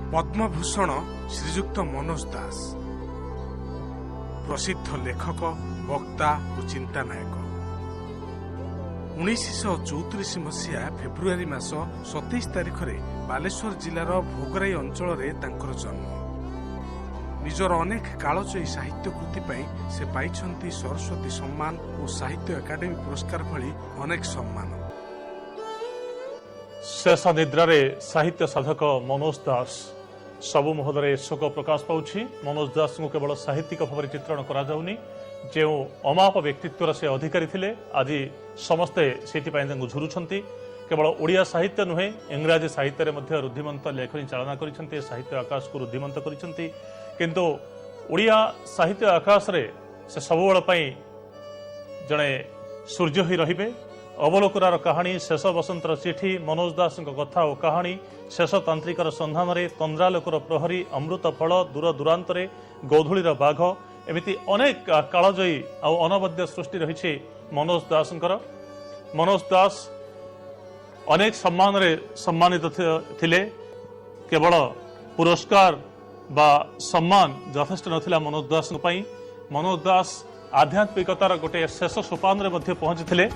पद्मभूषण श्रीजुक्त मनोज दास प्रसिद्ध लेखक वक्ता और चिंता नायक 1934 मसीहा फेब्रुआरी मास 27 तारिख में बालेश्वर जिलार भोगराई अंचल में जन्म। निजर अनेक कालजयी साहित्य कृति से पाइछंती सरस्वती सम्मान और साहित्य अकादेमी पुरस्कार भली अनेक सम्मान। शेष निद्रारे साहित्य साधक मनोज दास सबु महोदय शोक प्रकाश पाउछि। मनोज दास को केवल साहित्यिक भाव चित्रण करा जाउनी, जो अमाप व्यक्तित्वर से अधिकारी थिले आज समस्ते से झुरुछंती। केवल ओडिया साहित्य नुहे इंग्राजी साहित्य रुद्धिमंत लेखनी चालना करिसेंती, साहित्य आकाश को रुद्धिमंत करिसेंती। किंतु ओडिया साहित्य आकाश रे से सबुबेल पई जणे सूर्य ही रहिबे। अवलोकनार कहानी, शेष बसंतर चिठी, मनोज दास कथा और कहानी, शेष तांत्रिकर सन्धान, तंद्रालोकर प्रहरी, अमृत फल, दूर दूरांतरे, गोधूलीर बाघ, एमिति अनेक कालजयी और अनवद्य सृष्टि रही मनोज दास। मनोज दास अनेक सम्मान रे सम्मानित थिले। केवल पुरस्कार बा सम्मान यथेष्ट नथिला मनोज दास। मनोज दास आध्यात्मिकतार गोटे शेष सोपान रे पहुंची।